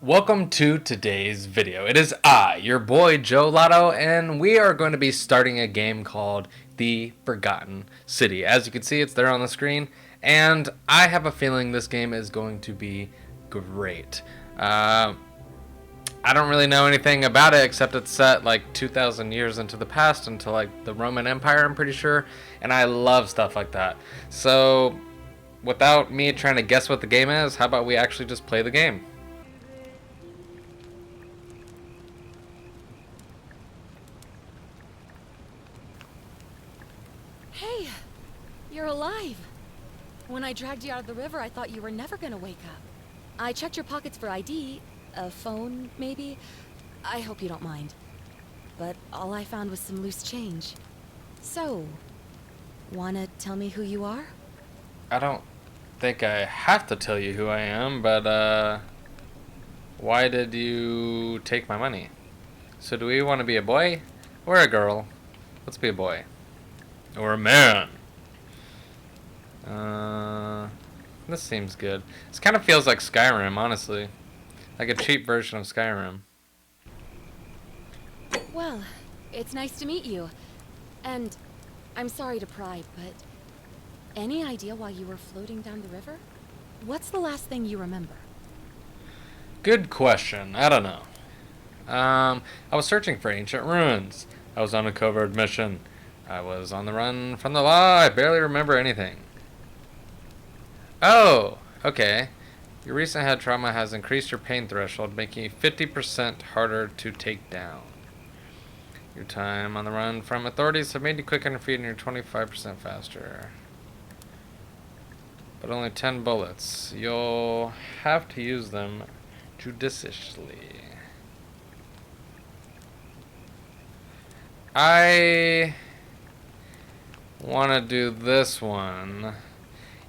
Welcome to today's video. It is I, your boy Joelato, and we are going to be starting a game called The Forgotten City. As you can see, it's there on the screen, and I have a feeling this game is going to be great. I don't really know anything about it except it's set like 2,000 years into the past, into like the Roman Empire, I'm pretty sure, and I love stuff like that. So, without me trying to guess what the game is, how about we actually just play the game? Hey, you're alive. When I dragged you out of the river, I thought you were never gonna wake up. I checked your pockets for ID, a phone, maybe. I hope you don't mind. But all I found was some loose change. So, wanna tell me who you are? I don't think I have to tell you who I am, but why did you take my money? So do we want to be a boy or a girl? Let's be a boy. Or a man. This seems good. This kind of feels like Skyrim, honestly. Like a cheap version of Skyrim. Well, it's nice to meet you. And I'm sorry to pry, but any idea why you were floating down the river? What's the last thing you remember? Good question. I don't know. I was searching for ancient ruins. I was on a covert mission. I was on the run from the law. I barely remember anything. Oh, okay. Your recent head trauma has increased your pain threshold, making you 50% harder to take down. Your time on the run from authorities have made you quicker on your feet and you're 25% faster. But only 10 bullets. You'll have to use them judiciously. I want to do this one,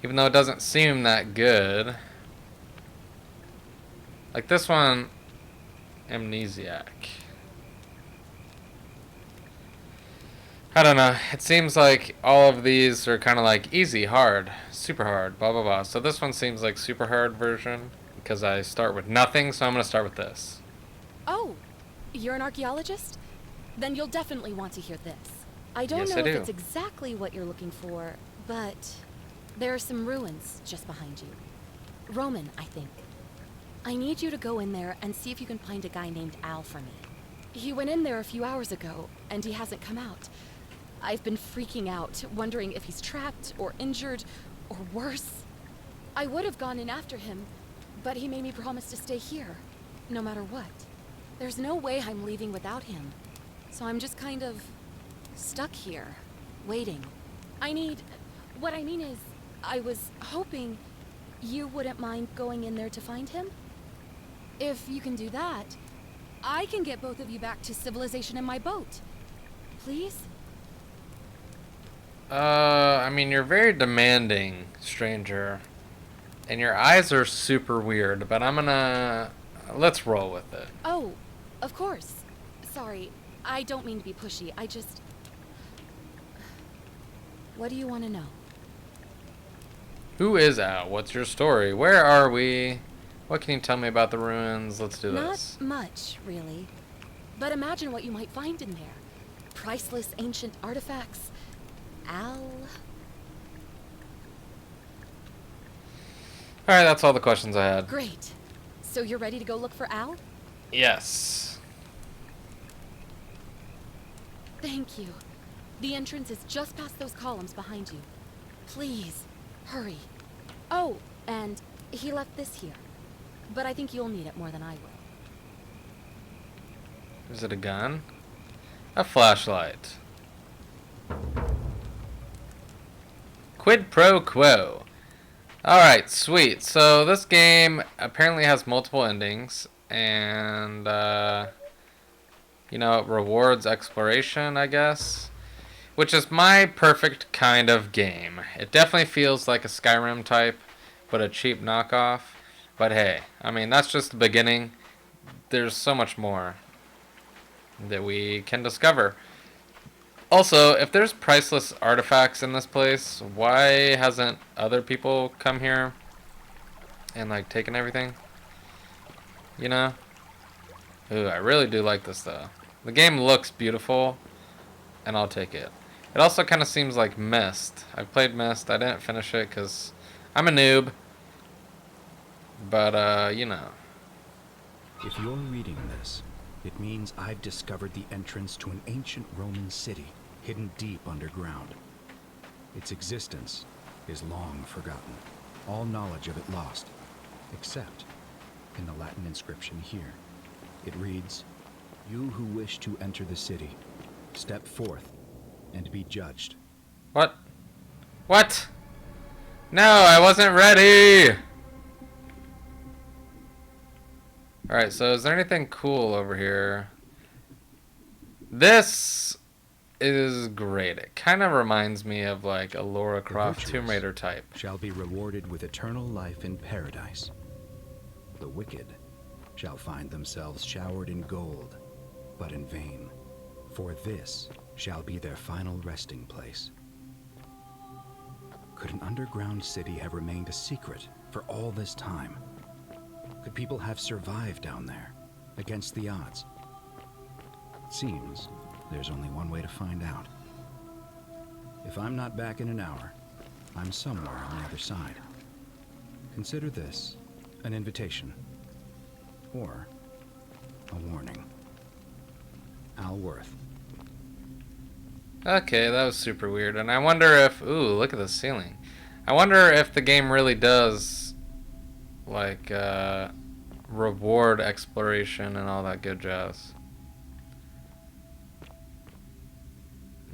even though it doesn't seem that good. Like this one, amnesiac. I don't know. It seems like all of these are kind of like easy, hard, super hard, blah blah blah. So this one seems like super hard version because I start with nothing, so I'm going to start with this. Oh, you're an archaeologist? Then you'll definitely want to hear this. I don't Yes, know I if do. it's exactly what you're looking for, but there are some ruins just behind you. Roman, I think. I need you to go in there and see if you can find a guy named Al for me. He went in there a few hours ago, and he hasn't come out. I've been freaking out, wondering if he's trapped or injured or worse. I would have gone in after him, but he made me promise to stay here, no matter what. There's no way I'm leaving without him, so I'm just kind of stuck here, waiting. What I mean is, I was hoping you wouldn't mind going in there to find him. If you can do that, I can get both of you back to civilization in my boat. Please? I mean, you're very demanding, stranger. And your eyes are super weird, but let's roll with it. Oh, of course. Sorry, I don't mean to be pushy. What do you want to know? Who is Al? What's your story? Where are we? What can you tell me about the ruins? Let's do this. Not much, really. But imagine what you might find in there. Priceless ancient artifacts. Al. Alright, that's all the questions I had. Great. So you're ready to go look for Al? Yes. Thank you. The entrance is just past those columns behind you. Please, hurry. Oh, and he left this here. But I think you'll need it more than I will. Is it a gun? A flashlight. Quid pro quo. Alright, sweet. So this game apparently has multiple endings, and it rewards exploration, I guess. Which is my perfect kind of game. It definitely feels like a Skyrim type, but a cheap knockoff. But hey, I mean, that's just the beginning. There's so much more that we can discover. Also, if there's priceless artifacts in this place, why hasn't other people come here and like taken everything? You know? Ooh, I really do like this though. The game looks beautiful, and I'll take it. It also kind of seems like Myst. I played Myst. I didn't finish it because I'm a noob. But, you know. If you're reading this, it means I've discovered the entrance to an ancient Roman city hidden deep underground. Its existence is long forgotten, all knowledge of it lost, except in the Latin inscription here. It reads, "You who wish to enter the city, step forth and be judged." What? What? No, I wasn't ready! Alright, so is there anything cool over here? This is great. It kind of reminds me of like a Lara Croft Tomb Raider type. Shall be rewarded with eternal life in paradise. The wicked shall find themselves showered in gold, but in vain, for this shall be their final resting place. Could an underground city have remained a secret for all this time? Could people have survived down there, against the odds? It seems there's only one way to find out. If I'm not back in an hour, I'm somewhere on the other side. Consider this an invitation, or a warning. Al Worth. Okay, that was super weird. And I wonder if... Ooh, look at the ceiling. I wonder if the game really does, like, reward exploration and all that good jazz.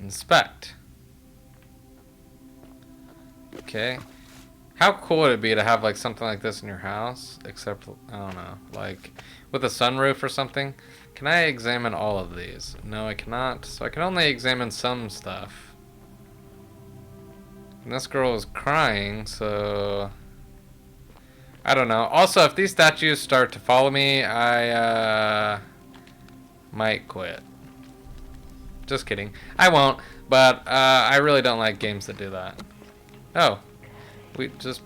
Inspect. Okay. How cool would it be to have, like, something like this in your house? Except, I don't know, like, with a sunroof or something? Can I examine all of these? No, I cannot. So I can only examine some stuff. And this girl is crying, so... I don't know. Also, if these statues start to follow me, I, might quit. Just kidding. I won't, but, I really don't like games that do that. Oh. We just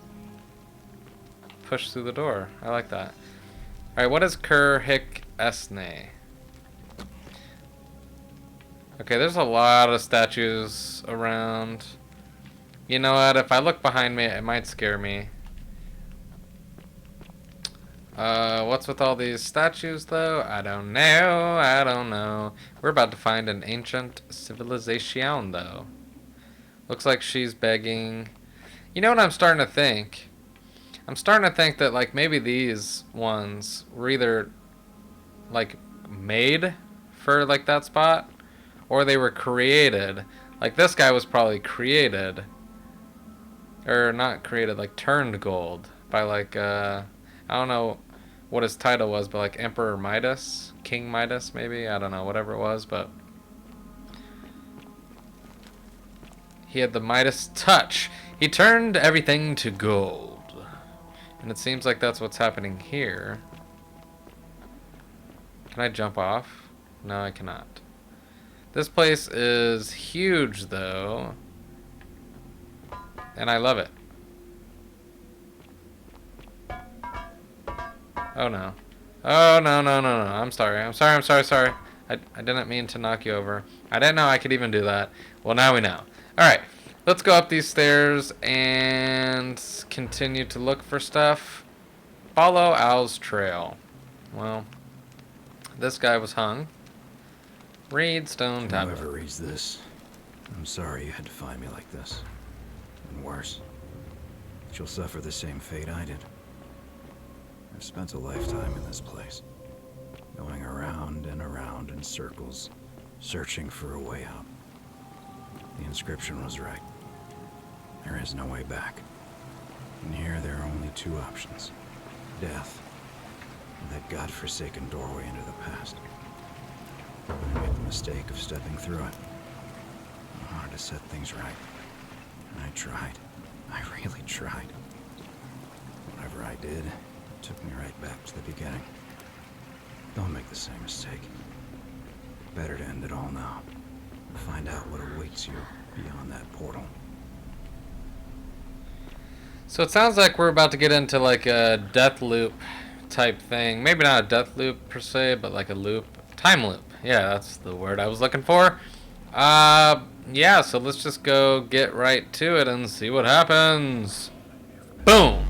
push through the door. I like that. Alright, what is Cur Hic Esne? Okay, there's a lot of statues around. You know what? If I look behind me, it might scare me. What's with all these statues, though? I don't know. I don't know. We're about to find an ancient civilization, though. Looks like she's begging. You know what I'm starting to think? I'm starting to think that, like, maybe these ones were either, like, made for, like, that spot, or they were created. Like, this guy was probably created, or not created, like, turned gold by, like, I don't know what his title was, but, like, Emperor Midas? King Midas, maybe? I don't know, whatever it was, but he had the Midas touch. He turned everything to gold. And it seems like that's what's happening here. Can I jump off? No, I cannot. This place is huge, though. And I love it. Oh, no. Oh, no, no, no, no. I'm sorry. I'm sorry, I'm sorry, sorry. I didn't mean to knock you over. I didn't know I could even do that. Well, now we know. Alright. Let's go up these stairs and continue to look for stuff. Follow Al's trail. Well, this guy was hung. Read stone tablet. Whoever reads this, I'm sorry you had to find me like this. And worse, you'll suffer the same fate I did. I've spent a lifetime in this place, going around and around in circles, searching for a way out. The inscription was right. There is no way back. And here there are only two options. Death, and that godforsaken doorway into the past. I made the mistake of stepping through it. It's hard to set things right. And I tried. I really tried. Whatever I did, it took me right back to the beginning. Don't make the same mistake. Better to end it all now. And find out what awaits you beyond that portal. So it sounds like we're about to get into like a death loop type thing. Maybe not a death loop per se, but like a loop. Time loop. Yeah, that's the word I was looking for. Yeah, so let's just go get right to it and see what happens. Boom!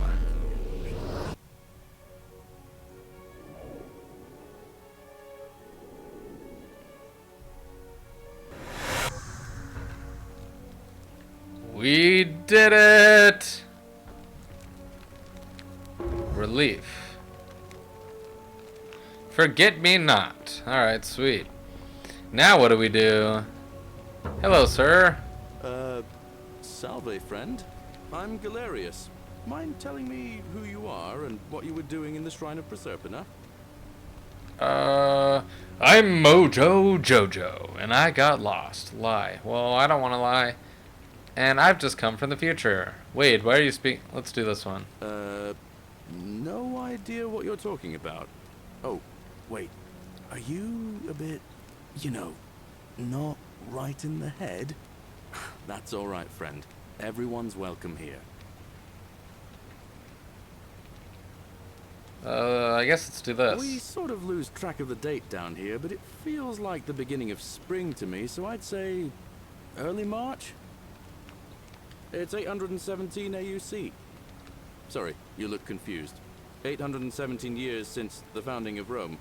We did it! Relief. Forget me not. Alright, sweet. Now what do we do? Hello, sir. Salve, friend. I'm Galerius. Mind telling me who you are and what you were doing in the Shrine of Proserpina? I'm Mojo Jojo, and I got lost. Lie. Well, I don't want to lie. And I've just come from the future. Wade, why are you speaking? Let's do this one. No idea what you're talking about. Oh, wait. Are you a bit, not right in the head? That's all right, friend. Everyone's welcome here. I guess let's do this. We sort of lose track of the date down here, but it feels like the beginning of spring to me, so I'd say early March? It's 817 AUC. Sorry, you look confused. 817 years since the founding of Rome.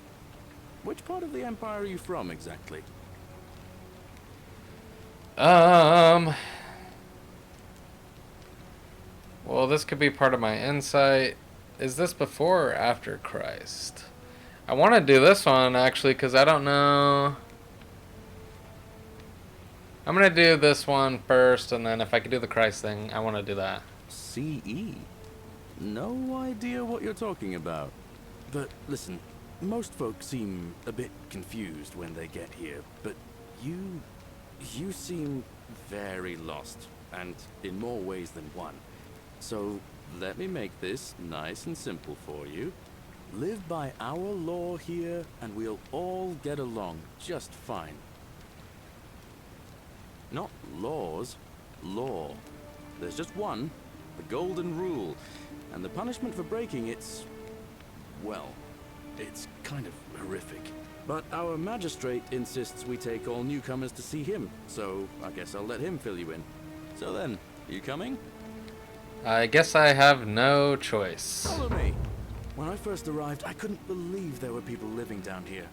Which part of the Empire are you from, exactly? Well, this could be part of my insight. Is this before or after Christ? I want to do this one, actually, because I don't know. I'm going to do this one first, and then if I could do the Christ thing, I want to do that. CE? No idea what you're talking about. But listen, most folks seem a bit confused when they get here, but you seem very lost, and in more ways than one. So let me make this nice and simple for you. Live by our law here, and we'll all get along just fine. Not laws, law. There's just one, the golden rule, and the punishment for breaking it's, well, it's kind of horrific. But our magistrate insists we take all newcomers to see him, so I guess I'll let him fill you in. So then, you coming? I guess I have no choice. Follow me. When I first arrived, I couldn't believe there were people living down here.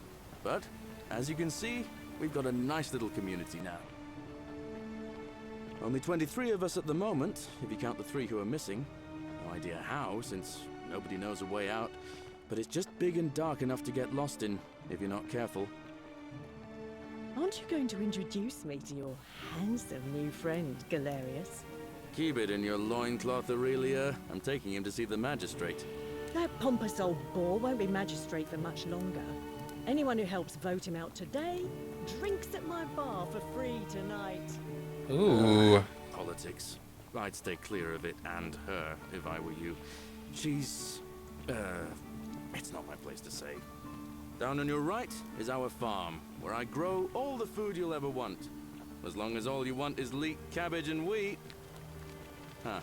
But, as you can see, we've got a nice little community now. Only 23 of us at the moment, if you count the 3 who are missing. No idea how, since nobody knows a way out. But it's just big and dark enough to get lost in, if you're not careful. Aren't you going to introduce me to your handsome new friend, Galerius? Keep it in your loincloth, Aurelia. I'm taking him to see the magistrate. That pompous old bore won't be magistrate for much longer. Anyone who helps vote him out today drinks at my bar for free tonight. Ooh. Politics. I'd stay clear of it and her, if I were you. She's... it's not my place to say. Down on your right is our farm, where I grow all the food you'll ever want. As long as all you want is leek, cabbage, and wheat. Huh.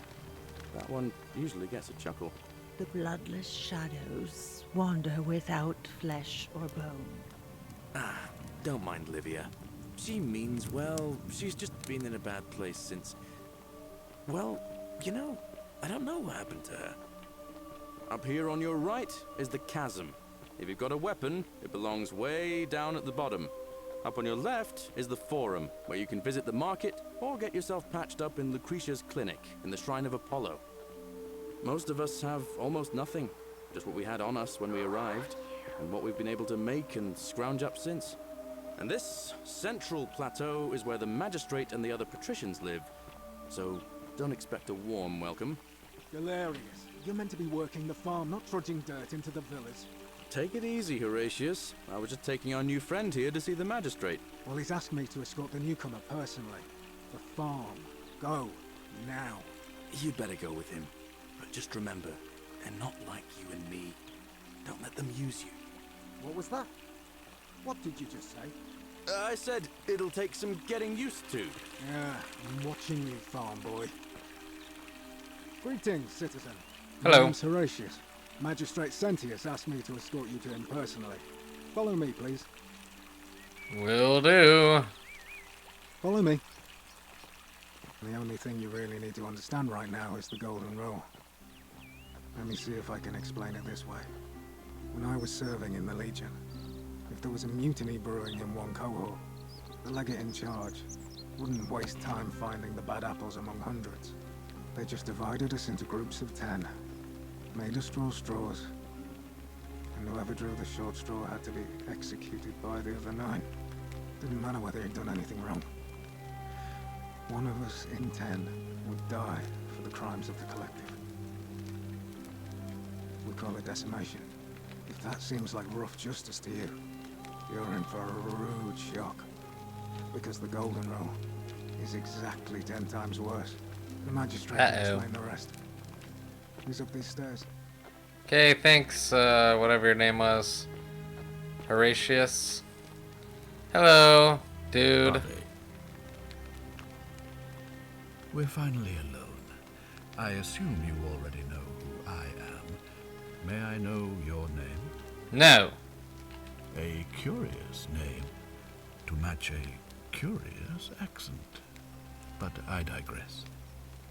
That one usually gets a chuckle. The bloodless shadows wander without flesh or bone. Ah, don't mind Livia. She means well. She's just been in a bad place since... Well, I don't know what happened to her. Up here on your right is the chasm. If you've got a weapon, it belongs way down at the bottom. Up on your left is the Forum, where you can visit the market or get yourself patched up in Lucretia's clinic in the Shrine of Apollo. Most of us have almost nothing, just what we had on us when we arrived, and what we've been able to make and scrounge up since. And this central plateau is where the magistrate and the other patricians live, so don't expect a warm welcome. Galerius, you're meant to be working the farm, not trudging dirt into the villas. Take it easy, Horatius. I was just taking our new friend here to see the magistrate. Well, he's asked me to escort the newcomer personally. The farm. Go. Now. You'd better go with him. But just remember, they're not like you and me. Don't let them use you. What was that? What did you just say? I said it'll take some getting used to. Yeah, I'm watching you, farm boy. Greetings, citizen. Hello. My name's Horatius. Magistrate Sentius asked me to escort you to him personally. Follow me, please. Will do. Follow me. The only thing you really need to understand right now is the Golden Rule. Let me see if I can explain it this way. When I was serving in the Legion, if there was a mutiny brewing in one cohort, the legate in charge wouldn't waste time finding the bad apples among hundreds. They just divided us into groups of 10, made us draw straws, and whoever drew the short straw had to be executed by the other 9. Didn't matter whether he'd done anything wrong. One of us in 10 would die for the crimes of the collective. We call it decimation. If that seems like rough justice to you, you're in for a rude shock. Because the Golden Rule is exactly 10 times worse. The magistrate can explain the rest. Who's up these stairs? Okay, thanks, whatever your name was. Horatius. Hello, dude. Are they? We're finally alone. I assume you already know who I am. May I know your name? No. A curious name to match a curious accent. But I digress.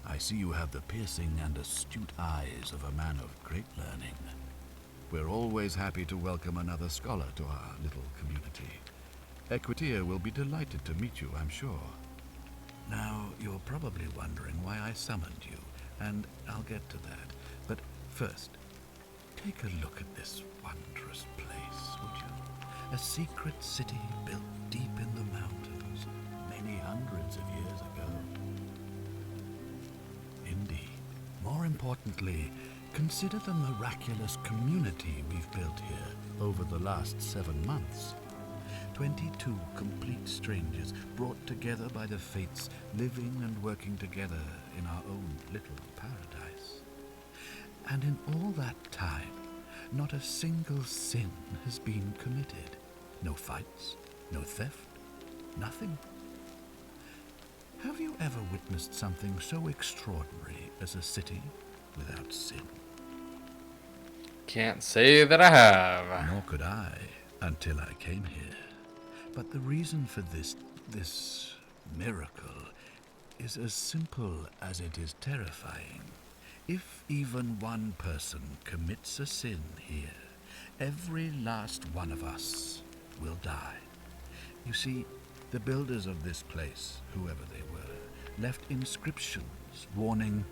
I see you have the piercing and astute eyes of a man of great learning. We're always happy to welcome another scholar to our little community. Equitia will be delighted to meet you, I'm sure. Now, you're probably wondering why I summoned you, and I'll get to that. But first, take a look at this wondrous place, would you? A secret city built deep in the mountains, many hundreds of years ago. Indeed. More importantly, consider the miraculous community we've built here over the last 7 months. 22 complete strangers brought together by the fates, living and working together in our own little paradise. And in all that time, not a single sin has been committed. No fights, no theft, nothing. Have you ever witnessed something so extraordinary as a city without sin? Can't say that I have. Nor could I, until I came here. But the reason for this miracle is as simple as it is terrifying. If even one person commits a sin here, every last one of us will die. You see, the builders of this place, whoever they were, left inscriptions warning,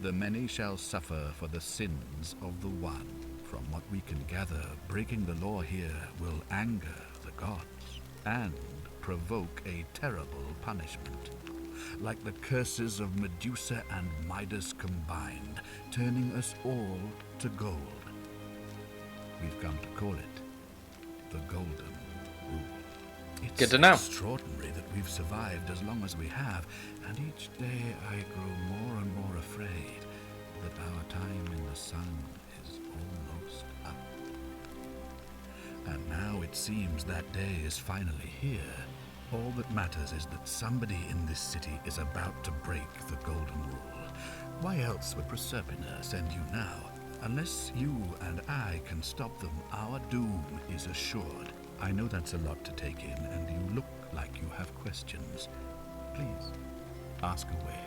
"The many shall suffer for the sins of the one." From what we can gather, breaking the law here will anger the gods and provoke a terrible punishment, like the curses of Medusa and Midas combined, turning us all to gold. We've come to call it the Golden Rule. It's Good to know. extraordinary that we've survived as long as we have, and each day I grow more and more afraid that our time in the sun is almost up. And now it seems that day is finally here. All that matters is that somebody in this city is about to break the Golden Rule. Why else would Proserpina send you now? Unless you and I can stop them, our doom is assured. I know that's a lot to take in, and you look like you have questions. Please, ask away.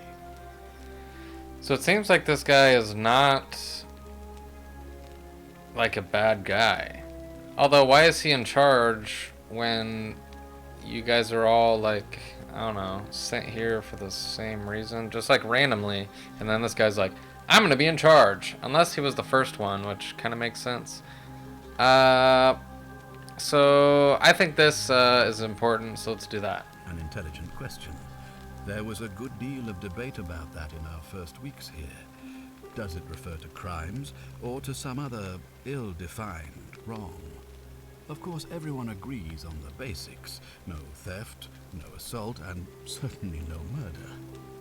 So it seems like this guy is not like a bad guy. Although, why is he in charge when you guys are all like, I don't know, sent here for the same reason? Just like randomly. And then this guy's like, I'm going to be in charge. Unless he was the first one, which kind of makes sense. So I think this is important, so let's do that. An intelligent question. There was a good deal of debate about that in our first weeks here. Does it refer to crimes or to some other ill-defined wrong? Of course, everyone agrees on the basics. No theft, no assault, and certainly no murder.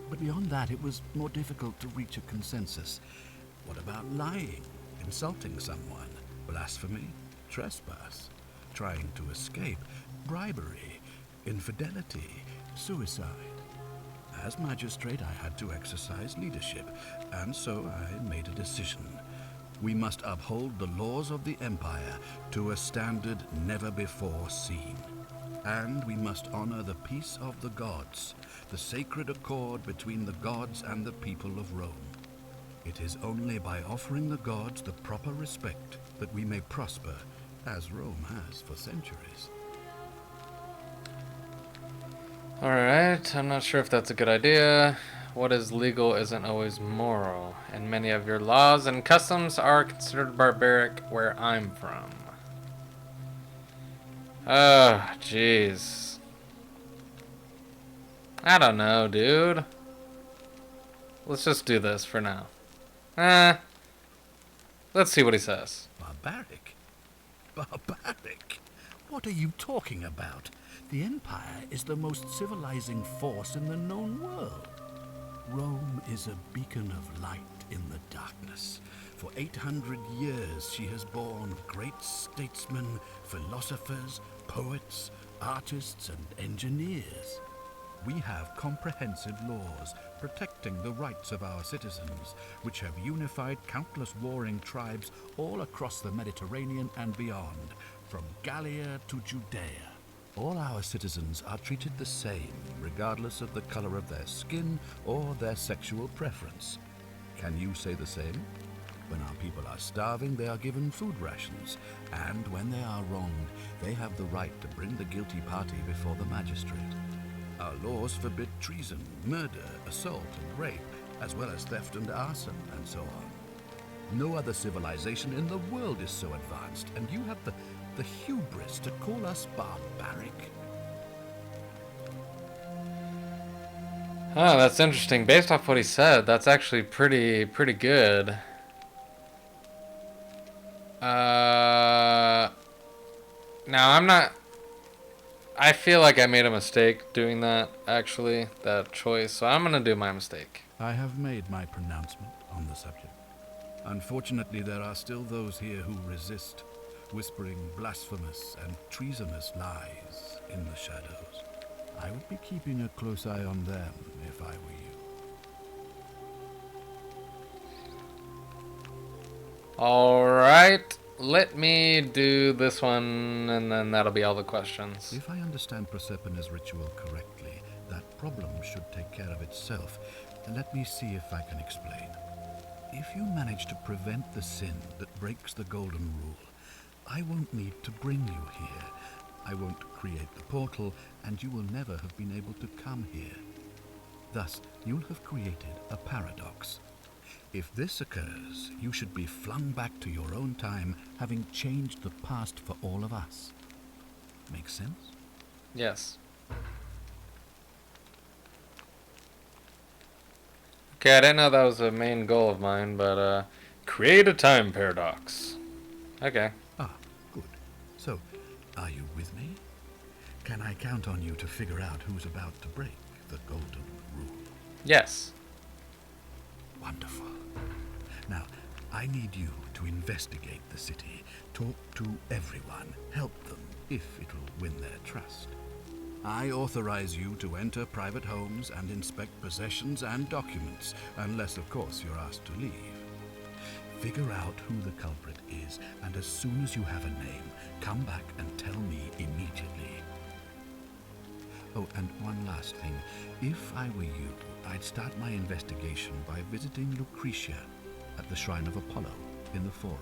But beyond that, it was more difficult to reach a consensus. What about lying, insulting someone, blasphemy, trespass, trying to escape, bribery, infidelity, suicide? As magistrate, I had to exercise leadership, and so I made a decision. We must uphold the laws of the Empire to a standard never before seen. And we must honor the peace of the gods, the sacred accord between the gods and the people of Rome. It is only by offering the gods the proper respect that we may prosper, as Rome has for centuries. Alright, I'm not sure if that's a good idea. What is legal isn't always moral, and many of your laws and customs are considered barbaric where I'm from. Oh, jeez. I don't know, dude. Let's just do this for now. Let's see what he says. Barbaric? Barbaric? What are you talking about? The Empire is the most civilizing force in the known world. Rome is a beacon of light in the darkness. For 800 years she has borne great statesmen, philosophers, poets, artists, and engineers. We have comprehensive laws protecting the rights of our citizens, which have unified countless warring tribes all across the Mediterranean and beyond, from Gallia to Judea. All our citizens are treated the same, regardless of the color of their skin or their sexual preference. Can you say the same? When our people are starving, they are given food rations, and when they are wronged, they have the right to bring the guilty party before the magistrate. Our laws forbid treason, murder, assault, and rape, as well as theft and arson, and so on. No other civilization in the world is so advanced, and you have the hubris to call us barbaric? Oh, that's interesting. Based off what he said, that's actually pretty good. Now I'm not... I feel like I made a mistake doing that, actually, that choice, so I'm gonna do my mistake. I have made my pronouncement on the subject. Unfortunately, there are still those here who resist, whispering blasphemous and treasonous lies in the shadows. I would be keeping a close eye on them if I were you. Alright, let me do this one, and then that'll be all the questions. If I understand Prosperna's ritual correctly, that problem should take care of itself. Let me see if I can explain. If you manage to prevent the sin that breaks the Golden Rule, I won't need to bring you here. I won't create the portal, and you will never have been able to come here. Thus, you'll have created a paradox. If this occurs, you should be flung back to your own time, having changed the past for all of us. Make sense? Yes. Okay, I didn't know that was a main goal of mine, but, create a time paradox. Okay. Ah, good. So, are you with me? Can I count on you to figure out who's about to break the Golden Rule? Yes. Wonderful. Now, I need you to investigate the city, talk to everyone, help them if it will win their trust. I authorize you to enter private homes and inspect possessions and documents, unless, of course, you're asked to leave. Figure out who the culprit is, and as soon as you have a name, come back and tell me immediately. Oh, and one last thing. If I were you, I'd start my investigation by visiting Lucretia at the Shrine of Apollo in the Forum.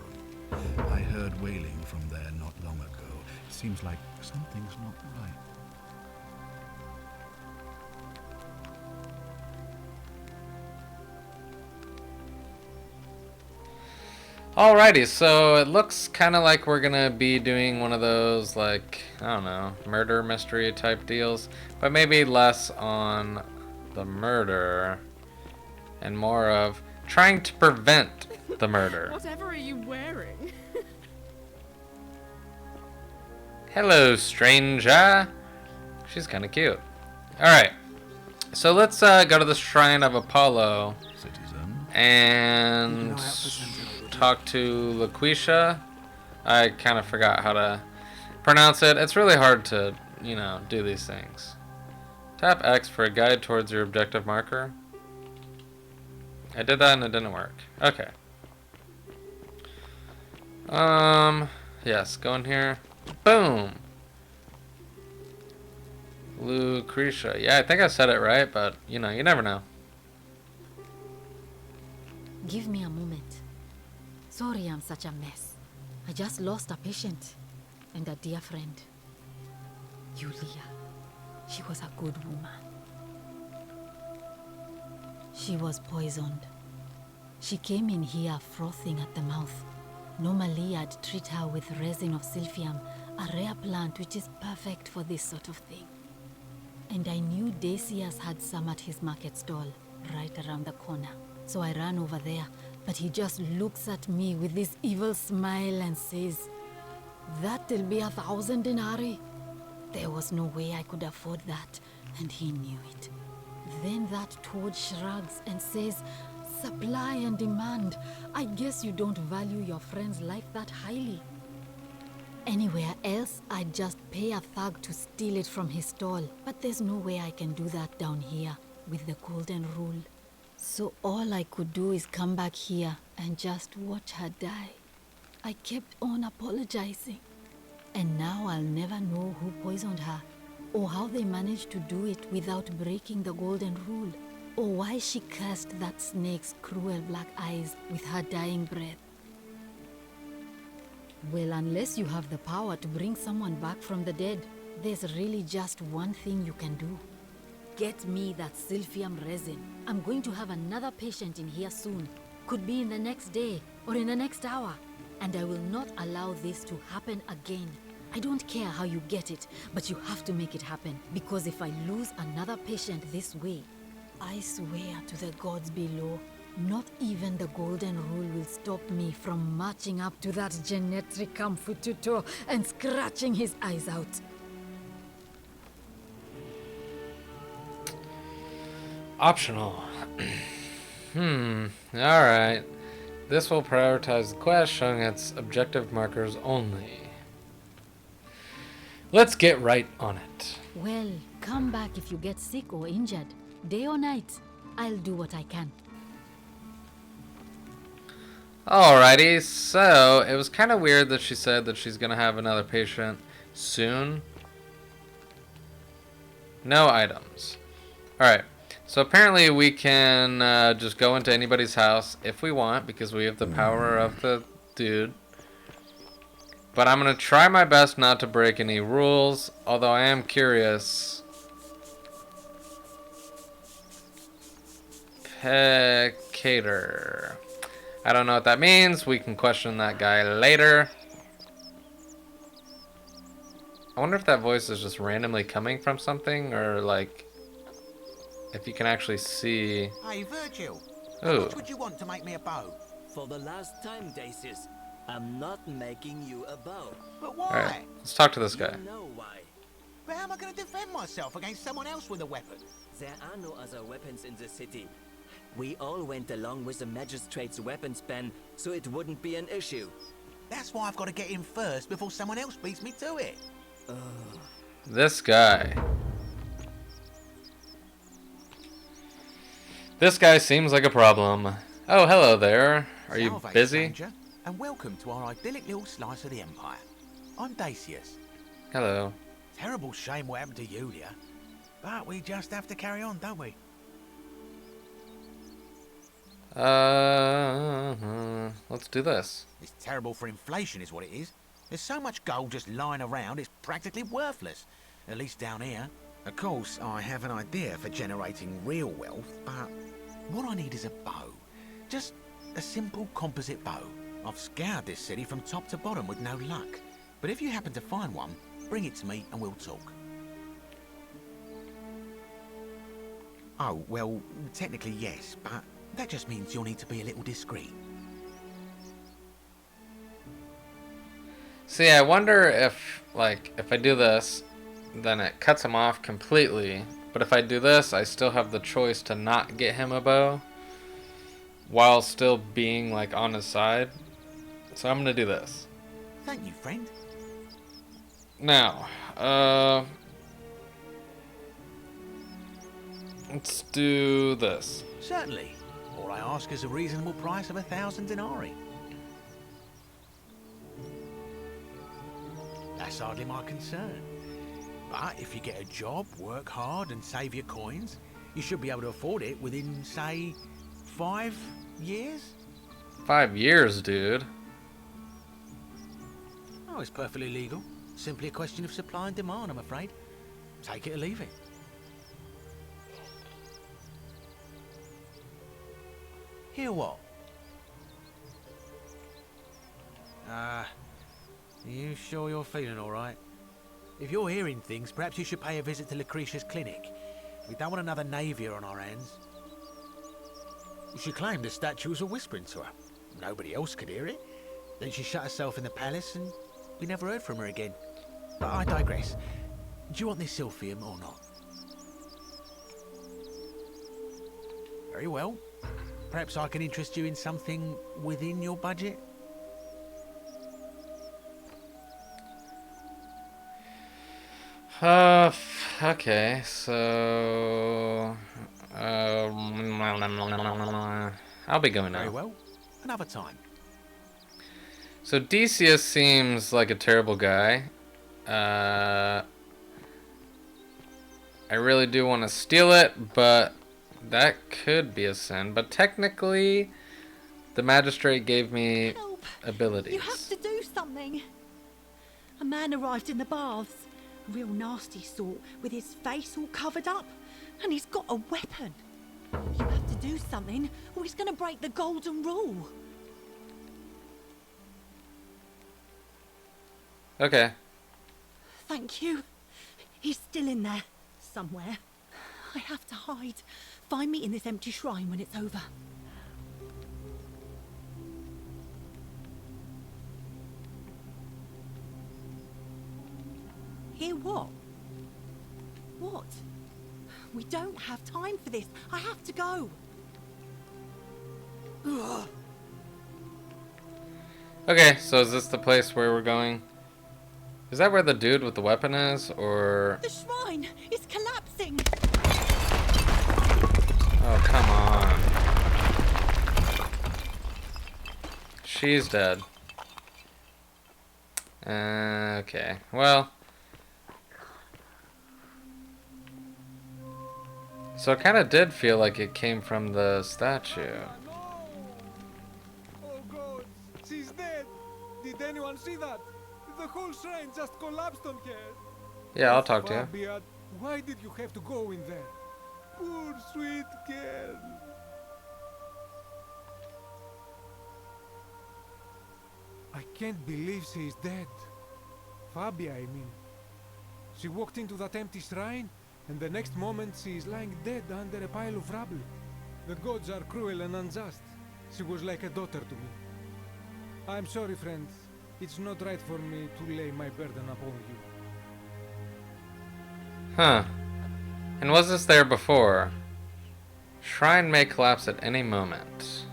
I heard wailing from there not long ago. It seems like something's not right. Alrighty, so it looks kind of like we're gonna be doing one of those, like, I don't know, murder mystery type deals, but maybe less on the murder and more of trying to prevent the murder. Whatever are you wearing? Hello, stranger. She's kind of cute. Alright, so let's go to the Shrine of Apollo Citizen. and talk to Lucretia. I kind of forgot how to pronounce it. It's really hard to, you know, do these things. Tap X for a guide towards your objective marker. I did that and it didn't work. Okay. Yes, go in here. Boom! Lucretia. Yeah, I think I said it right, but, you know, you never know. Give me a moment. Sorry I'm such a mess. I just lost a patient and a dear friend. Julia. She was a good woman. She was poisoned. She came in here frothing at the mouth. Normally I'd treat her with resin of silphium, a rare plant which is perfect for this sort of thing. And I knew Decius had some at his market stall, right around the corner. So I ran over there, but he just looks at me with this evil smile and says, "That'll be 1,000 denarii." There was no way I could afford that, and he knew it. Then that toad shrugs and says, "Supply and demand. I guess you don't value your friend's life that highly." Anywhere else, I'd just pay a thug to steal it from his stall. But there's no way I can do that down here with the golden rule. So all I could do is come back here and just watch her die. I kept on apologizing. And now I'll never know who poisoned her, or how they managed to do it without breaking the golden rule, or why she cursed that snake's cruel black eyes with her dying breath. Well, unless you have the power to bring someone back from the dead, there's really just one thing you can do. Get me that silphium resin. I'm going to have another patient in here soon. Could be in the next day, or in the next hour. And I will not allow this to happen again. I don't care how you get it, but you have to make it happen. Because if I lose another patient this way, I swear to the gods below, not even the golden rule will stop me from marching up to that genetricum fututo and scratching his eyes out. Optional. Alright. This will prioritize the quest, showing its objective markers only. Let's get right on it. Well, come back if you get sick or injured. Day or night, I'll do what I can. Alrighty, so it was kind of weird that she said that she's going to have another patient soon. No items. Alright, so apparently we can just go into anybody's house if we want, because we have the power of the dude. But I'm going to try my best not to break any rules, although I am curious. Peccator. I don't know what that means. We can question that guy later. I wonder if that voice is just randomly coming from something, or like if you can actually see. Hey, Virgil. Ooh. How much would you want to make me a bow? For the last time, Dacius, I'm not making you a bow. But why? Alright, let's talk to this guy. You know why. But how am I going to defend myself against someone else with a weapon? There are no other weapons in the city. We all went along with the magistrate's weapons ban, so it wouldn't be an issue. That's why I've got to get in first before someone else beats me to it. This guy. This guy seems like a problem. Oh, hello there. Are you Salve, busy? stranger, and welcome to our idyllic little slice of the Empire. I'm Dacius. Hello. Terrible shame what happened to Julia. But we just have to carry on, don't we? Let's do this. It's terrible for inflation is what it is. There's so much gold just lying around, it's practically worthless. At least down here. Of course, I have an idea for generating real wealth, but what I need is a bow. Just a simple composite bow. I've scoured this city from top to bottom with no luck. But if you happen to find one, bring it to me and we'll talk. Oh, well, technically yes, but that just means you'll need to be a little discreet. See, I wonder if, like, if I do this, then it cuts him off completely. But if I do this, I still have the choice to not get him a bow while still being, like, on his side. So I'm going to do this. Thank you, friend. Now, let's do this. Certainly. All I ask is a reasonable price of 1,000 denarii. that's hardly my concern. But if you get a job, work hard and save your coins, you should be able to afford it within, say, 5 years? 5 years, dude. Oh, it's perfectly legal. Simply a question of supply and demand, I'm afraid. Take it or leave it. Hear what? You sure you're feeling all right? If you're hearing things, perhaps you should pay a visit to Lucretia's clinic. We don't want another Navia on our hands. She claimed the statue was whispering to her. Nobody else could hear it. Then she shut herself in the palace and we never heard from her again. But I digress. Do you want this Silphium or not? Very well. Perhaps I can interest you in something within your budget? Okay, so... I'll be going Very now. well. Another time. So Decius seems like a terrible guy. I really do want to steal it, but that could be a sin. But technically, the magistrate gave me Help! abilities. You have to do something. A man arrived in the baths. A real nasty sort, with his face all covered up. And he's got a weapon. You have to do something, or he's going to break the golden rule. Okay. Thank you. He's still in there, somewhere. I have to hide. Find me in this empty shrine when it's over. Hear what? What? We don't have time for this. I have to go. Ugh. Okay, so is this the place where we're going? Is that where the dude with the weapon is, or... The shrine is collapsing. Oh, come on. She's dead. Okay, well... So it kind of did feel like it came from the statue. Oh God, she's dead. Did anyone see that? The whole shrine just collapsed on her. Yeah, I'll talk to you. Fabian, why did you have to go in there? Poor sweet girl. I can't believe she is dead. Fabia, I mean. She walked into that empty shrine, and the next moment she is lying dead under a pile of rubble. The gods are cruel and unjust. She was like a daughter to me. I'm sorry, friend. It's not right for me to lay my burden upon you. Huh. And was this there before? Shrine may collapse at any moment.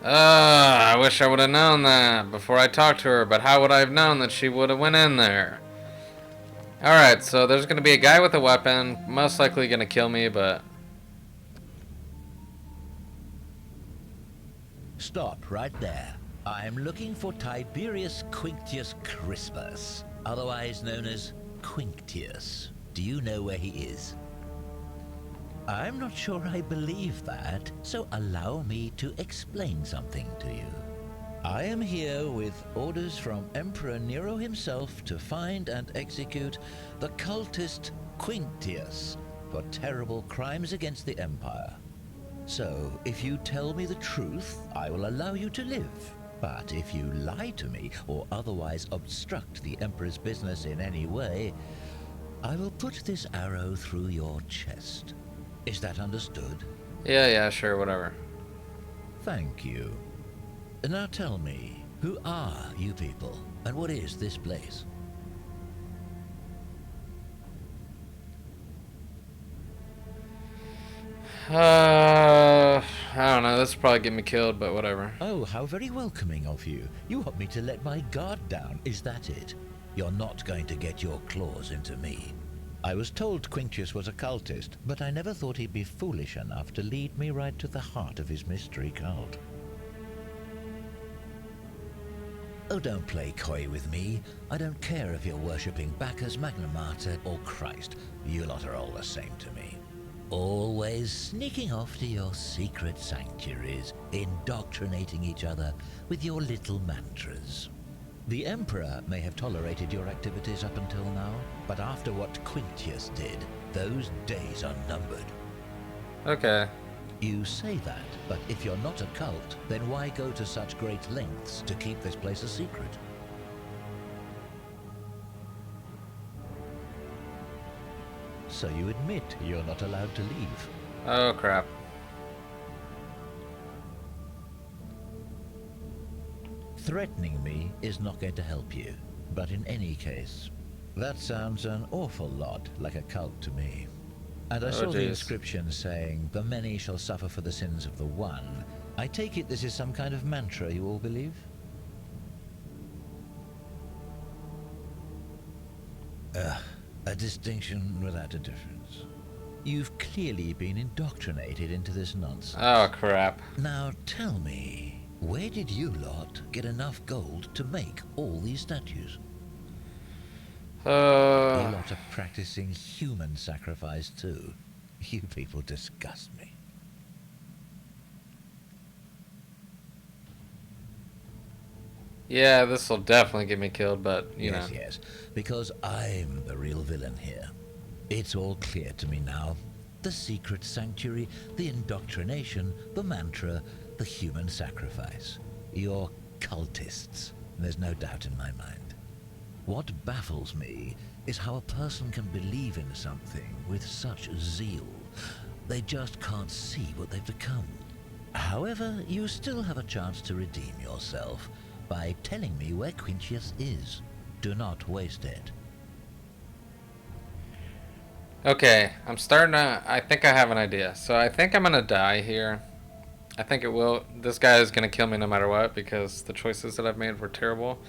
I wish I would have known that before I talked to her, but how would I have known that she would have went in there? Alright, so there's gonna be a guy with a weapon, most likely gonna kill me, but... Stop right there. I'm looking for Tiberius Quinctius Crispus, otherwise known as Quinctius. Do you know where he is? I'm not sure I believe that, so allow me to explain something to you. I am here with orders from Emperor Nero himself to find and execute the cultist Quinctius for terrible crimes against the Empire. So, if you tell me the truth, I will allow you to live. But if you lie to me or otherwise obstruct the Emperor's business in any way, I will put this arrow through your chest. Is that understood? Yeah, sure, whatever. Thank you. Now tell me, who are you people, and what is this place? I don't know, this will probably get me killed, but whatever. Oh, how very welcoming of you. You want me to let my guard down, is that it? You're not going to get your claws into me. I was told Quinctius was a cultist, but I never thought he'd be foolish enough to lead me right to the heart of his mystery cult. Oh, don't play coy with me. I don't care if you're worshipping Bacchus, Magna Mater, or Christ. You lot are all the same to me. Always sneaking off to your secret sanctuaries, indoctrinating each other with your little mantras. The Emperor may have tolerated your activities up until now, but after what Quintius did, those days are numbered. Okay. You say that, but if you're not a cult, then why go to such great lengths to keep this place a secret? So you admit you're not allowed to leave. Oh, crap. Threatening me is not going to help you. But in any case, that sounds an awful lot like a cult to me. And I saw the inscription saying, "The many shall suffer for the sins of the one." I take it this is some kind of mantra you all believe? A distinction without a difference. You've clearly been indoctrinated into this nonsense. Oh, crap. Now tell me, where did you lot get enough gold to make all these statues? You lot are practicing human sacrifice too. You people disgust me. Yeah, this will definitely get me killed, but, you know. Yes, because I'm the real villain here. It's all clear to me now. The secret sanctuary, the indoctrination, the mantra, the human sacrifice. You're cultists. There's no doubt in my mind. What baffles me is how a person can believe in something with such zeal. They just can't see what they've become. However, you still have a chance to redeem yourself by telling me where Quintius is. Do not waste it. Okay, I'm starting to... I think I have an idea. So I think I'm going to die here. I think it will... This guy is going to kill me no matter what because the choices that I've made were terrible.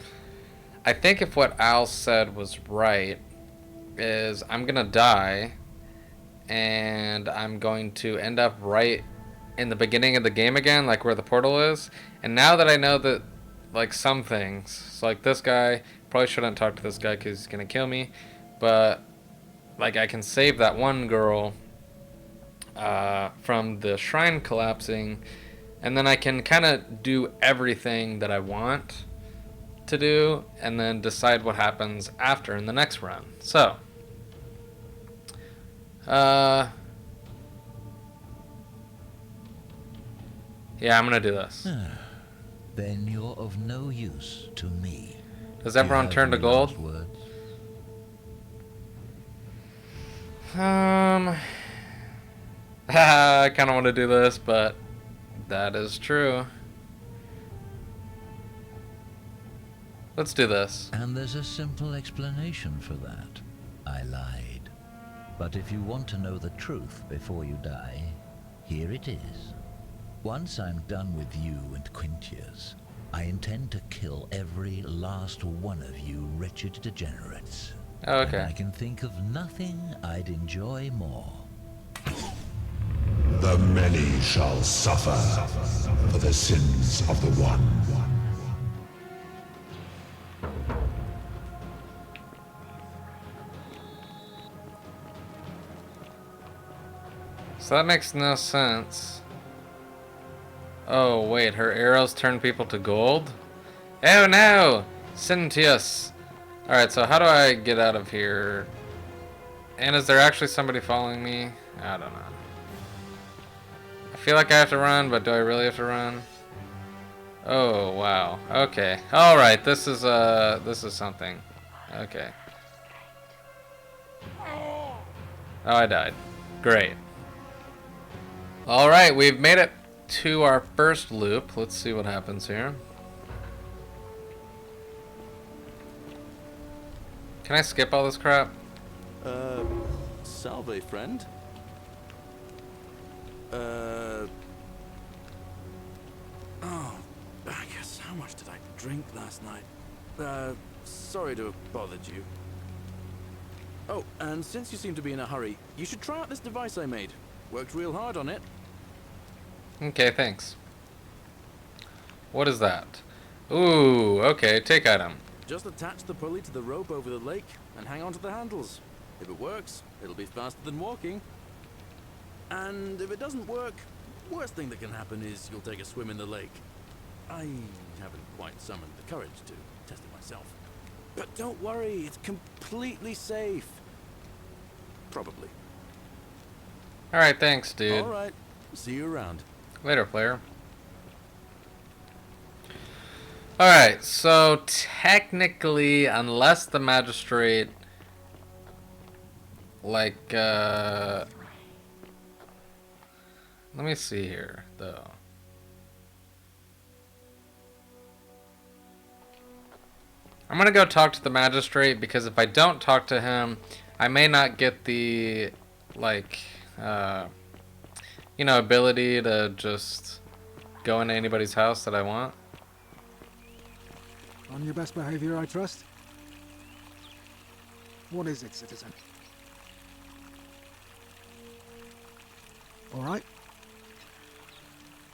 I think if what Al said was right, is I'm going to die and I'm going to end up right in the beginning of the game again, like where the portal is. And now that I know that, like, some things, so like this guy, probably shouldn't talk to this guy because he's going to kill me, but like I can save that one girl from the shrine collapsing, and then I can kind of do everything that I want to do and then decide what happens after in the next run. So yeah, I'm gonna do this. Then you're of no use to me. Does everyone turn to gold? I kind of want to do this, but that is true. Let's do this. And there's a simple explanation for that. I lied. But if you want to know the truth before you die, here it is. Once I'm done with you and Quintius, I intend to kill every last one of you wretched degenerates. Oh, okay. And I can think of nothing I'd enjoy more. The many shall suffer for the sins of the one. So that makes no sense. Oh, wait, her arrows turn people to gold? Oh no! Sintius! Alright, so how do I get out of here? And is there actually somebody following me? I don't know. I feel like I have to run, but do I really have to run? Oh, wow. Okay. Alright, this is something. Okay. Oh, I died. Great. Alright, we've made it to our first loop. Let's see what happens here. Can I skip all this crap? Salve, friend. Oh, I guess how much did I drink last night? Sorry to have bothered you. Oh, and since you seem to be in a hurry, you should try out this device I made. Worked real hard on it. Okay, thanks. What is that? Ooh, okay, take item. Just attach the pulley to the rope over the lake and hang on to the handles. If it works, it'll be faster than walking. And if it doesn't work, worst thing that can happen is you'll take a swim in the lake. I haven't quite summoned the courage to test it myself. But don't worry, it's completely safe. Probably. Alright, thanks, dude. Alright, see you around. Later, player. Alright, so technically, unless the magistrate, like, let me see here, though. I'm gonna go talk to the magistrate, because if I don't talk to him, I may not get the, like, you know, ability to just go into anybody's house that I want. On your best behavior, I trust? What is it, citizen? Alright?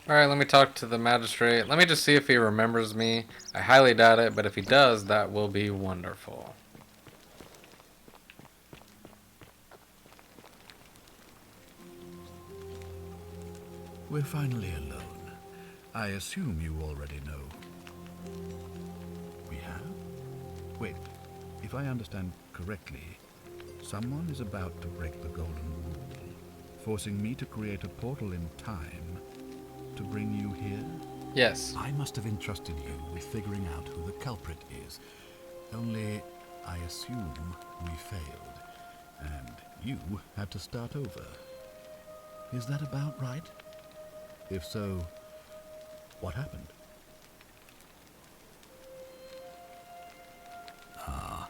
Alright, let me talk to the magistrate. Let me just see if he remembers me. I highly doubt it, but if he does, that will be wonderful. We're finally alone. I assume you already know. We have? Wait, if I understand correctly, someone is about to break the golden rule, forcing me to create a portal in time to bring you here? Yes. I must have entrusted you with figuring out who the culprit is. Only, I assume we failed, and you had to start over. Is that about right? If so, what happened? Ah,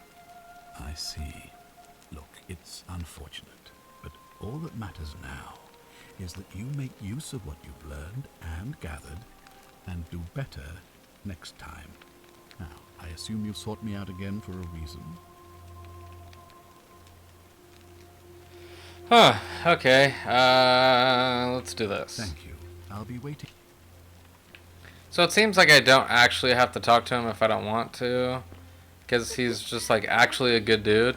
I see. Look, it's unfortunate, but all that matters now is that you make use of what you've learned and gathered and do better next time. Now, I assume you've sought me out again for a reason. Huh, okay. Let's do this. Thank you. I'll be waiting. So it seems like I don't actually have to talk to him if I don't want to, because he's just like actually a good dude.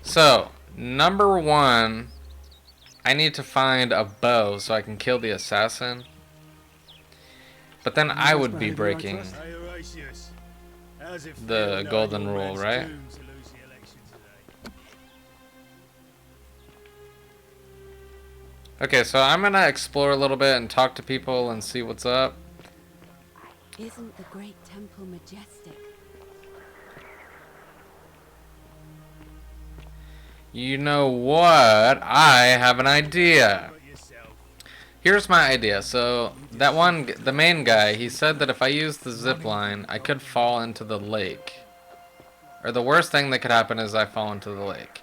So, number one, I need to find a bow so I can kill the assassin. But then I would be breaking the golden rule, right? Okay, so I'm gonna explore a little bit and talk to people and see what's up. Isn't the great temple majestic? You know what? I have an idea. Here's my idea. So that one, the main guy, he said that if I use the zip line, I could fall into the lake. Or the worst thing that could happen is I fall into the lake.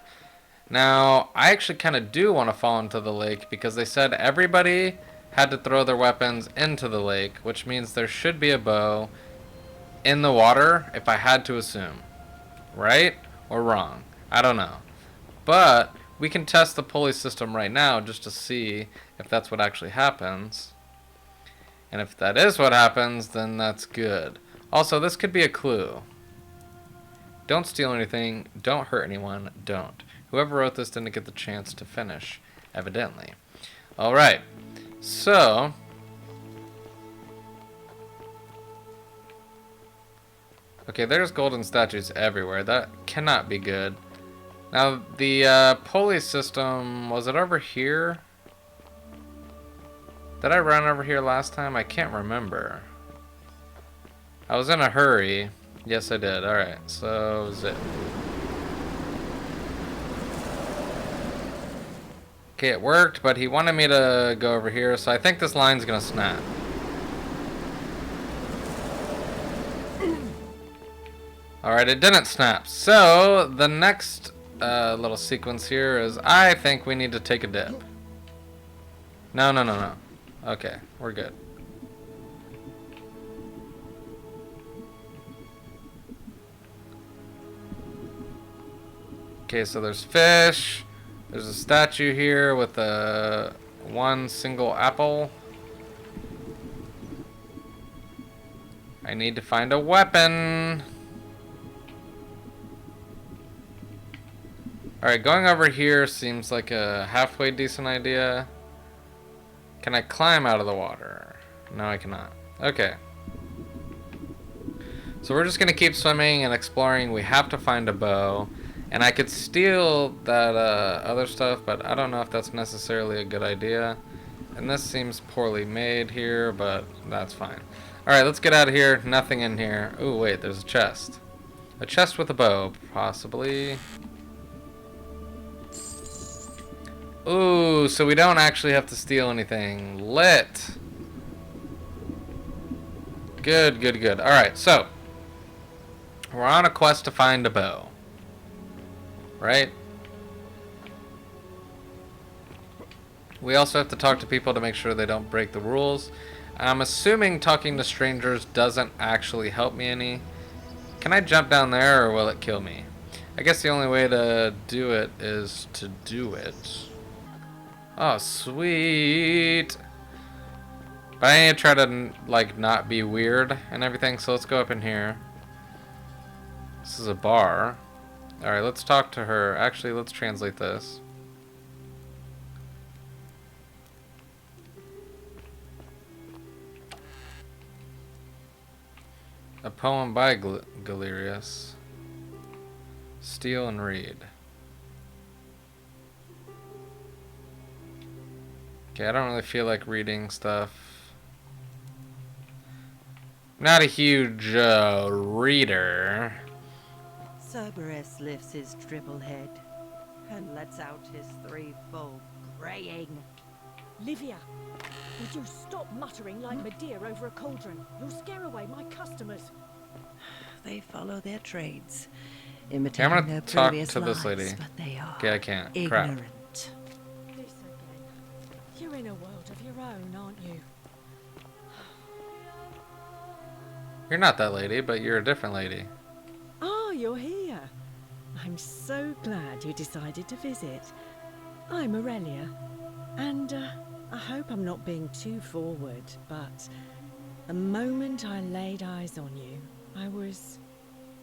Now, I actually kind of do want to fall into the lake because they said everybody had to throw their weapons into the lake, which means there should be a bow in the water if I had to assume. Right? Or wrong? I don't know. But we can test the pulley system right now just to see if that's what actually happens. And if that is what happens, then that's good. Also, this could be a clue. Don't steal anything. Don't hurt anyone. Don't. Whoever wrote this didn't get the chance to finish, evidently. Alright. So, okay, there's golden statues everywhere. That cannot be good. Now, the pulley system, was it over here? Did I run over here last time? I can't remember. I was in a hurry. Yes, I did. Alright, so zip. Okay, it worked, but he wanted me to go over here, so I think this line's gonna snap. Alright, it didn't snap. So, the next little sequence here is I think we need to take a dip. No. Okay, we're good. Okay, so there's fish. There's a statue here with a one single apple. I need to find a weapon. Alright, going over here seems like a halfway decent idea. Can I climb out of the water? No, I cannot. Okay. So we're just going to keep swimming and exploring. We have to find a bow. And I could steal that other stuff, but I don't know if that's necessarily a good idea. And this seems poorly made here, but that's fine. Alright, let's get out of here. Nothing in here. Ooh, wait, there's a chest. A chest with a bow, possibly. Ooh, so we don't actually have to steal anything. Lit. Good, good, good. Alright, so we're on a quest to find a bow. Right? We also have to talk to people to make sure they don't break the rules. I'm assuming talking to strangers doesn't actually help me any. Can I jump down there or will it kill me? I guess the only way to do it is to do it. Oh, sweet. But I need to try to, like, not be weird and everything, so let's go up in here. This is a bar. Alright, let's talk to her. Actually, let's translate this. A poem by Galerius. Steal and read. Okay, I don't really feel like reading stuff. Not a huge reader. Cerberus lifts his triple head and lets out his threefold graying. Livia, would you stop muttering like Medea over a cauldron? You'll scare away my customers. They follow their trades, Okay, imitating I'm their gonna talk previous to this lives, lady. but they are Okay, I can't. ignorant. Crap. This again. You're in a world of your own, aren't you? You're not that lady, but you're a different lady. Ah, you're here. I'm so glad you decided to visit. I'm Aurelia, and I hope I'm not being too forward, but the moment I laid eyes on you, I was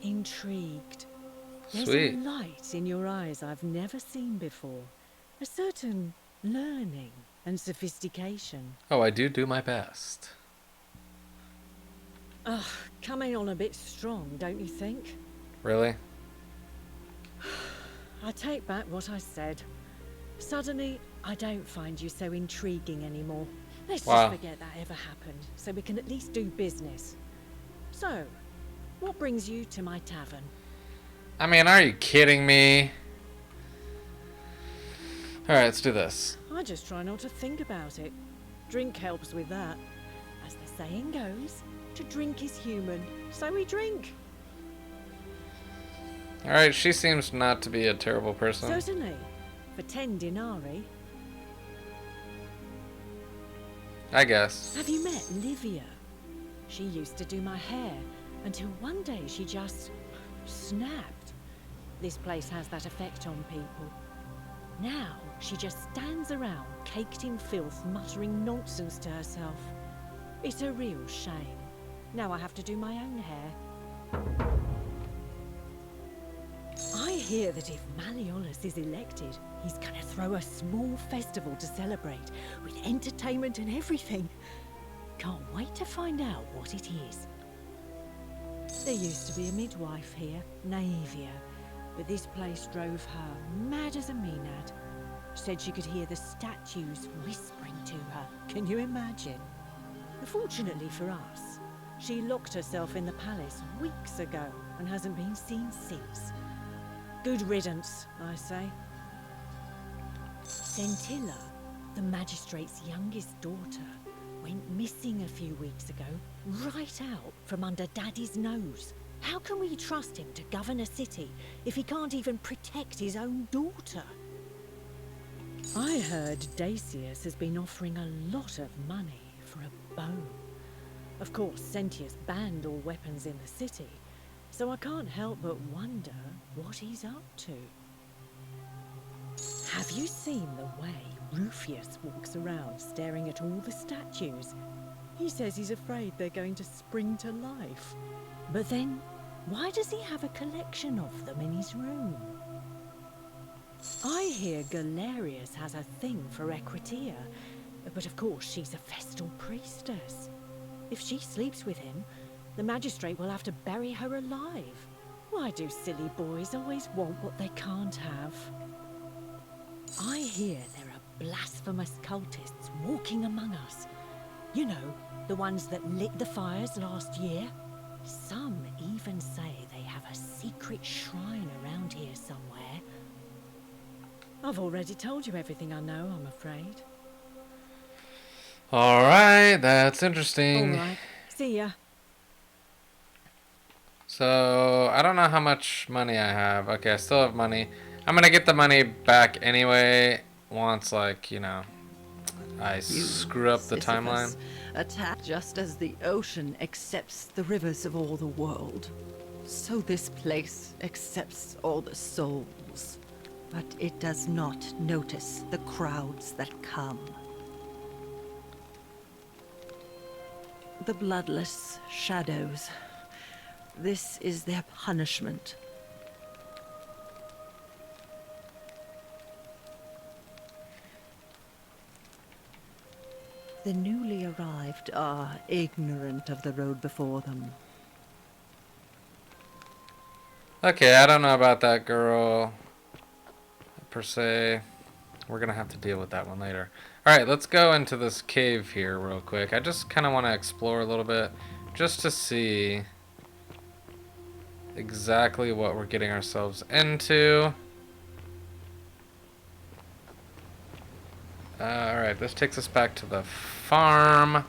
intrigued. There's Sweet. a light in your eyes I've never seen before. A certain learning and sophistication. Oh, I do my best. Ugh, coming on a bit strong, don't you think? Really? I take back what I said. Suddenly, I don't find you so intriguing anymore. Let's Wow. just forget that ever happened, so we can at least do business. So, what brings you to my tavern? I mean, are you kidding me? Alright, let's do this. I just try not to think about it. Drink helps with that. As the saying goes, to drink is human, so we drink. Alright, she seems not to be a terrible person. Certainly. For 10 denarii. I guess. Have you met Livia? She used to do my hair, until one day she just snapped. This place has that effect on people. Now, she just stands around, caked in filth, muttering nonsense to herself. It's a real shame. Now I have to do my own hair. I hear that if Malleolus is elected, he's gonna throw a small festival to celebrate, with entertainment and everything. Can't wait to find out what it is. There used to be a midwife here, Naevia, but this place drove her mad as a Maenad. Said she could hear the statues whispering to her. Can you imagine? Fortunately for us, she locked herself in the palace weeks ago and hasn't been seen since. Good riddance, I say. Scintilla, the magistrate's youngest daughter, went missing a few weeks ago, right out from under Daddy's nose. How can we trust him to govern a city if he can't even protect his own daughter? I heard Dacius has been offering a lot of money for a bow. Of course, Sentius banned all weapons in the city, so I can't help but wonder what he's up to. Have you seen the way Rufius walks around staring at all the statues? He says he's afraid they're going to spring to life. But then, why does he have a collection of them in his room? I hear Galerius has a thing for Equitia, but of course she's a Vestal priestess. If she sleeps with him, the magistrate will have to bury her alive. Why do silly boys always want what they can't have? I hear there are blasphemous cultists walking among us. You know, the ones that lit the fires last year? Some even say they have a secret shrine around here somewhere. I've already told you everything I know, I'm afraid. Alright, that's interesting. Alright, see ya. So, I don't know how much money I have. Okay, I still have money. I'm gonna get the money back anyway, once, like, you know, I screw up the timeline. Attack just as the ocean accepts the rivers of all the world. So this place accepts all the souls. But it does not notice the crowds that come. The bloodless shadows. This is their punishment. The newly arrived are ignorant of the road before them. Okay, I don't know about that girl, per se. We're gonna have to deal with that one later. Alright, let's go into this cave here real quick. I just kind of want to explore a little bit, just to see exactly what we're getting ourselves into. Alright, this takes us back to the farm.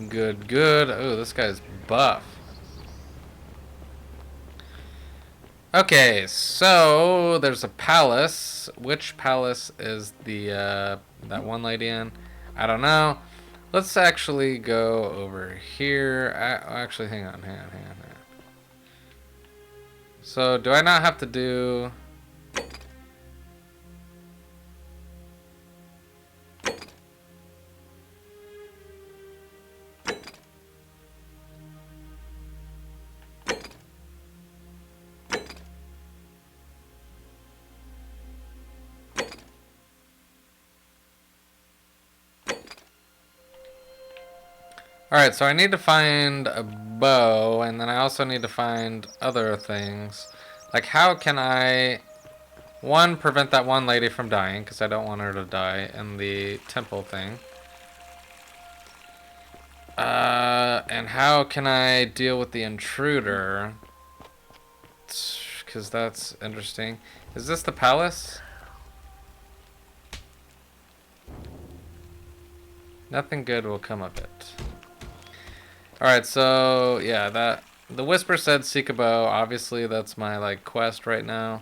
Good, good. Oh, this guy's buff. Okay, so there's a palace. Which palace is the that one lady in? I don't know. Let's actually go over here. Actually, hang on. So, do I not have to do... Alright, so I need to find a bow, and then I also need to find other things. Like, how can I, one, prevent that one lady from dying, because I don't want her to die in the temple thing. And how can I deal with the intruder? Because that's interesting. Is this the palace? Nothing good will come of it. Alright, so, yeah, the whisper said seek a bow. Obviously, that's my, like, quest right now.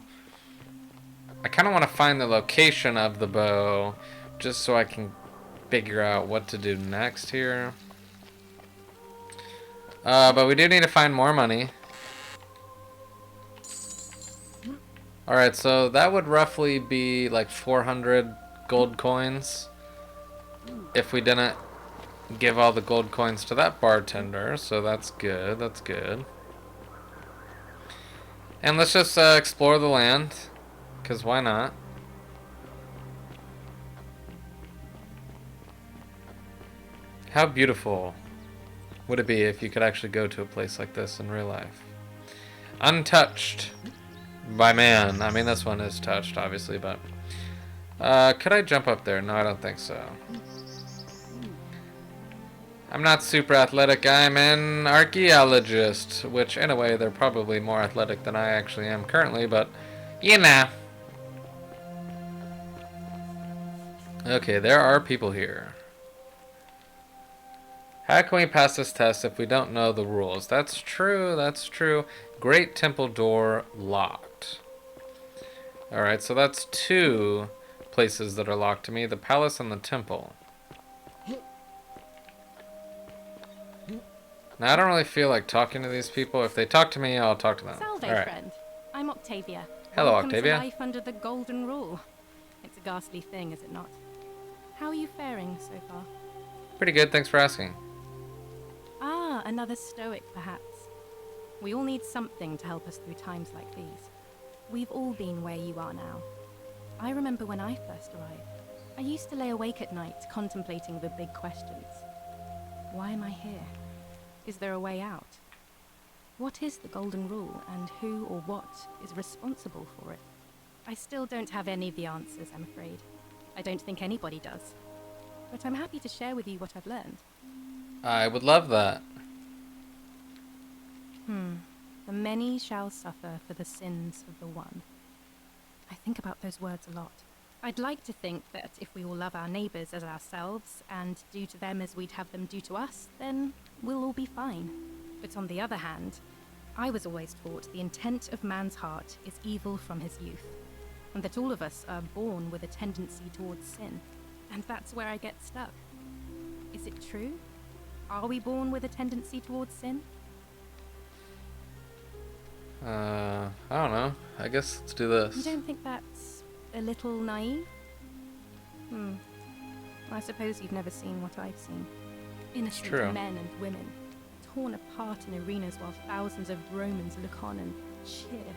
I kind of want to find the location of the bow, just so I can figure out what to do next here. But we do need to find more money. Alright, so that would roughly be, like, 400 gold coins if we didn't give all the gold coins to that bartender, so that's good, that's good. And let's just explore the land, because why not? How beautiful would it be if you could actually go to a place like this in real life? Untouched by man. I mean, this one is touched, obviously, but... could I jump up there? No, I don't think so. I'm not super athletic, I'm an archaeologist, which in a way they're probably more athletic than I actually am currently, but you know. Okay, there are people here. How can we pass this test if we don't know the rules? That's true, that's true. Great temple door locked. Alright, so that's two places that are locked to me, the palace and the temple. Now, I don't really feel like talking to these people. If they talk to me, I'll talk to them. Salve, All right. friend. I'm Octavia. Hello, Welcome Octavia. to life under the golden rule. It's a ghastly thing, is it not? How are you faring so far? Pretty good, thanks for asking. another stoic, perhaps. We all need something to help us through times like these. We've all been where you are now. I remember when I first arrived. I used to lay awake at night contemplating the big questions. Why am I here? Is there a way out? What is the Golden Rule, and who or what is responsible for it? I still don't have any of the answers, I'm afraid. I don't think anybody does. But I'm happy to share with you what I've learned. I would love that. The many shall suffer for the sins of the one. I think about those words a lot. I'd like to think that if we all love our neighbours as ourselves and do to them as we'd have them do to us, then we'll all be fine. But on the other hand, I was always taught the intent of man's heart is evil from his youth, and that all of us are born with a tendency towards sin. And that's where I get stuck. Is it true? Are we born with a tendency towards sin? I don't know. I guess let's do this. You don't think that's a little naive? I suppose you've never seen what I've seen. Innocent true. men and women, torn apart in arenas while thousands of Romans look on and cheer.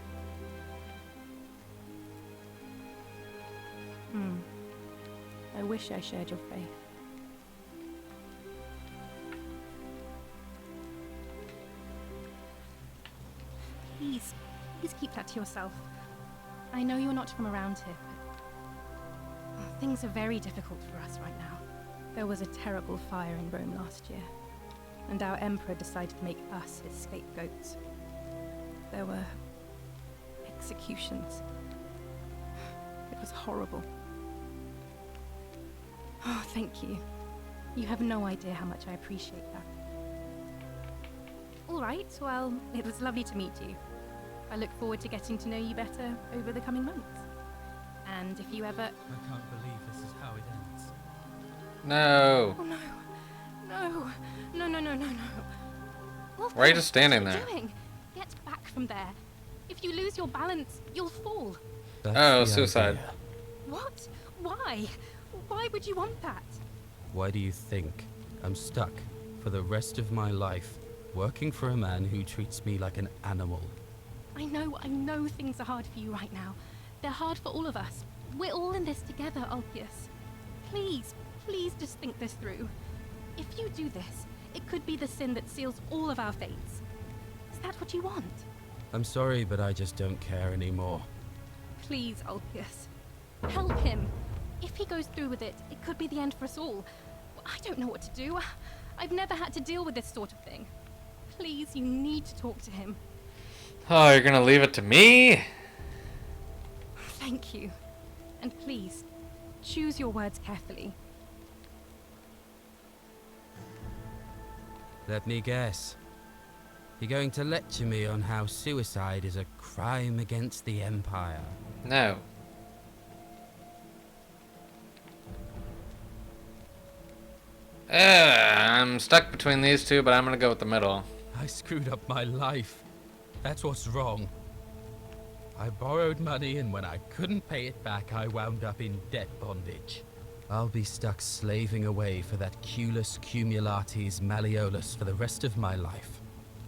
I wish I shared your faith. Please keep that to yourself. I know you're not from around here, but things are very difficult for us right now. There was a terrible fire in Rome last year, and our emperor decided to make us his scapegoats. There were executions. It was horrible. Oh, thank you. You have no idea how much I appreciate that. All right, well, it was lovely to meet you. I look forward to getting to know you better over the coming months. And if you ever... I can't believe this is how it ends. No. Oh, no. No. No, no, no, no, no. Wolfgang, Why are you just standing what are there? you doing? Get back from there. If you lose your balance, you'll fall. Oh, suicide. What? Why? Why would you want that? Why do you think I'm stuck for the rest of my life working for a man who treats me like an animal? I know things are hard for you right now. They're hard for all of us. We're all in this together, Ulpius. Please just think this through. If you do this, it could be the sin that seals all of our fates. Is that what you want? I'm sorry, but I just don't care anymore. Please, Ulpius. Help him. If he goes through with it, it could be the end for us all. I don't know what to do. I've never had to deal with this sort of thing. Please, you need to talk to him. Oh, you're gonna leave it to me? Thank you. And please, choose your words carefully. Let me guess. You're going to lecture me on how suicide is a crime against the Empire? No. I'm stuck between these two, but I'm gonna go with the middle. I screwed up my life. That's what's wrong. I borrowed money, and when I couldn't pay it back, I wound up in debt bondage. I'll be stuck slaving away for that Culus Cumulatis Malleolus for the rest of my life.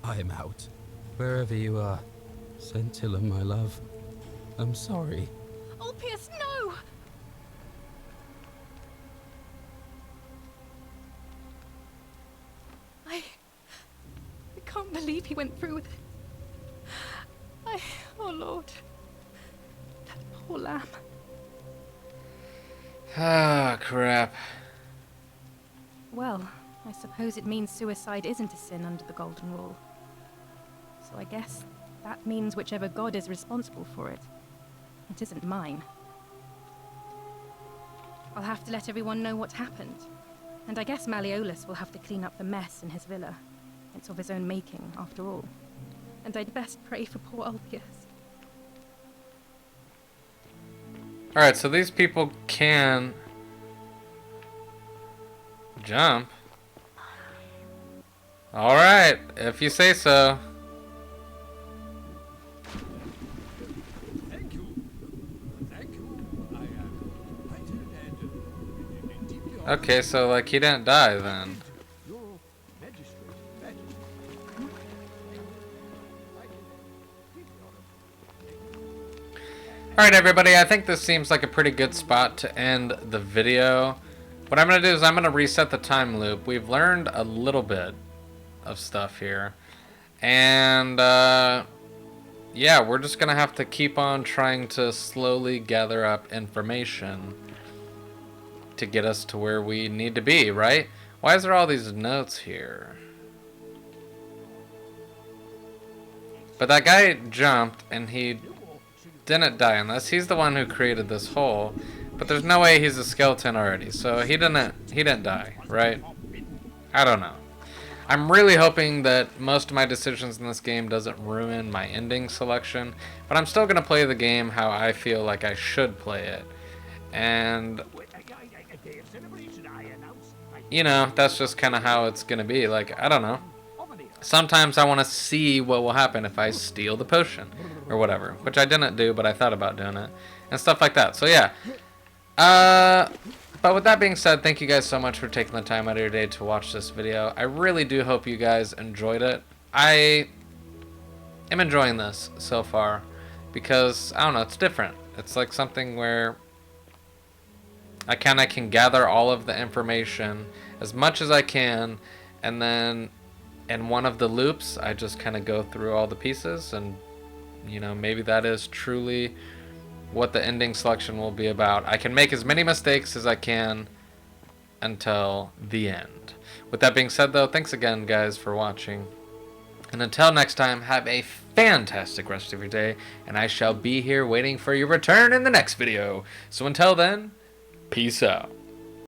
I'm out. Wherever you are, Scintilla, my love, I'm sorry. Ulpius, no! I can't believe he went through with it. Oh Lord. That poor lamb. Ah, crap. Well, I suppose it means suicide isn't a sin under the Golden Rule. So I guess that means whichever god is responsible for it. It isn't mine. I'll have to let everyone know what happened. And I guess Malleolus will have to clean up the mess in his villa. It's of his own making, after all. And I'd best pray for poor Ulpius. Alright, so these people can jump. Alright, if you say so. Thank you. Thank you. I am delighted and deeply honored. Okay, so like he didn't die then. Your magistrate, Alright everybody, I think this seems like a pretty good spot to end the video. What I'm going to do is I'm going to reset the time loop. We've learned a little bit of stuff here. And, yeah, we're just going to have to keep on trying to slowly gather up information to get us to where we need to be, right? Why is there all these notes here? But that guy jumped and he didn't die unless he's the one who created this hole. But there's no way he's a skeleton already, so he didn't die, right? I don't know. I'm really hoping that most of my decisions in this game doesn't ruin my ending selection, but I'm still gonna play the game how I feel like I should play it. And you know, that's just kind of how it's gonna be. Like, I don't know. Sometimes I want to see what will happen if I steal the potion or whatever, which I didn't do, but I thought about doing it and stuff like that. So yeah. But with that being said, thank you guys so much for taking the time out of your day to watch this video. I really do hope you guys enjoyed it. I am enjoying this so far because, I don't know, it's different. It's like something where I kind of can gather all of the information as much as I can, and then in one of the loops I just kind of go through all the pieces, and you know, maybe that is truly what the ending selection will be about. I can make as many mistakes as I can until the end. With that being said though, thanks again guys for watching, and until next time, have a fantastic rest of your day, and I shall be here waiting for your return in the next video. So until then, peace out.